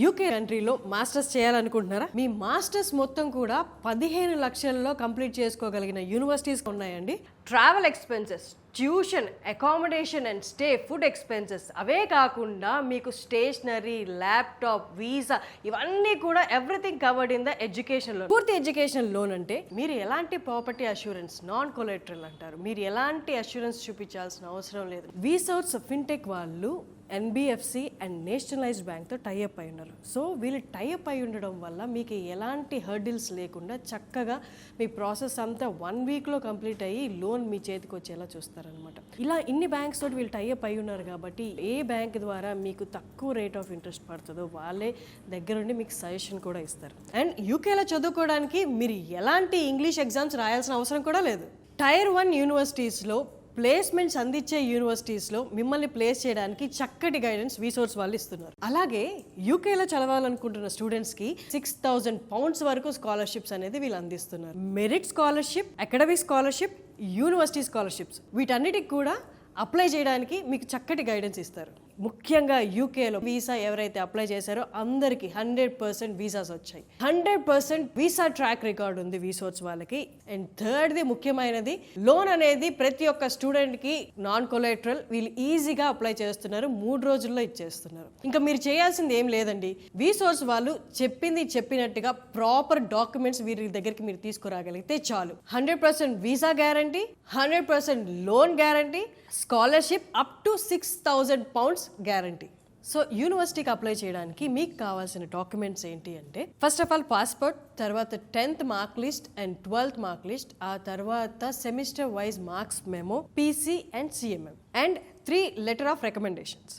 UK కంట్రీలో masters చేయాలనుకుంటున్నారా? మీ masters మొత్తం కూడా 15 లక్షల్లో కంప్లీట్ చేసుకోగలిగిన యూనివర్సిటీస్ ఉన్నాయండి. Travel expenses, tuition, accommodation and stay, food expenses, అవే కాకుండా మీకు స్టేషనరీ, ల్యాప్టాప్, వీసా, ఇవన్నీ కూడా everything covered in the education loan. పూర్తి ఎడ్యుకేషన్ లోన్ అంటే మీరు ఎలాంటి ప్రాపర్టీ అష్యూరెన్స్, నాన్ కొలెటరల్ అంటారు, మీరు ఎలాంటి అష్యూరెన్స్ చూపించాల్సిన అవసరం లేదు. వీసౌట్స్ ఫిన్టెక్ వాళ్ళు ఎన్బిఎఫ్సి అండ్ నేషనలైజ్డ్ బ్యాంక్తో టైఅప్ అయి ఉన్నారు. సో వీళ్ళు టైఅప్ అయి ఉండడం వల్ల మీకు ఎలాంటి హర్డిల్స్ లేకుండా చక్కగా మీ ప్రాసెస్ అంతా 1 వీక్లో కంప్లీట్ అయ్యి లోన్ మీ చేతికి వచ్చేలా చూస్తారనమాట. ఇలా ఇన్ని బ్యాంక్స్ తోటి వీళ్ళు టైఅప్ అయి ఉన్నారు కాబట్టి ఏ బ్యాంక్ ద్వారా మీకు తక్కువ రేట్ ఆఫ్ ఇంట్రెస్ట్ పడుతుందో వాళ్ళే దగ్గరుండి మీకు సజెషన్ కూడా ఇస్తారు. అండ్ యూకేలో చదువుకోవడానికి మీరు ఎలాంటి ఇంగ్లీష్ ఎగ్జామ్స్ రాయాల్సిన అవసరం కూడా లేదు. టైర్ 1 యూనివర్సిటీస్లో, ప్లేస్మెంట్స్ అందించే యూనివర్సిటీస్లో మిమ్మల్ని ప్లేస్ చేయడానికి చక్కటి గైడెన్స్ వీసోర్స్ వాళ్ళు ఇస్తున్నారు. అలాగే యూకేలో చదవాలనుకుంటున్న స్టూడెంట్స్కి £6,000 వరకు స్కాలర్షిప్స్ అనేది వీళ్ళు అందిస్తున్నారు. Merit scholarship, academic scholarship, university scholarships, వీటన్నిటికి కూడా అప్లై చేయడానికి మీకు చక్కటి గైడెన్స్ ఇస్తారు. ముఖ్యంగా యూకేలో వీసా ఎవరైతే అప్లై చేశారో అందరికీ 100% వీసాస్ వచ్చాయి. 100% వీసా ట్రాక్ రికార్డ్ ఉంది వీసోర్స్ వాళ్ళకి. అండ్ థర్డ్ది ముఖ్యమైనది, లోన్ అనేది ప్రతి ఒక్క స్టూడెంట్కి నాన్ కొలెటరల్, వీళ్ళు ఈజీగా అప్లై చేస్తున్నారు, 3 రోజుల్లో ఇచ్చేస్తున్నారు. ఇంకా మీరు చేయాల్సింది ఏం లేదండి, వీసోర్స్ వాళ్ళు చెప్పింది చెప్పినట్టుగా ప్రాపర్ డాక్యుమెంట్స్ వీరి దగ్గరికి మీరు తీసుకురాగలిగితే చాలు. 100% visa guarantee, 100% loan guarantee, scholarship up to £6,000 guarantee. So యూనివర్సిటీకి అప్లై చేయడానికి మీకు కావాల్సిన డాక్యుమెంట్స్ ఏంటి అంటే, ఫస్ట్ ఆఫ్ ఆల్ పాస్పోర్ట్, తర్వాత 10th mark list and 12th mark list, ఆ తర్వాత semester wise marks memo, PC and CMM, and 3 letter of recommendations.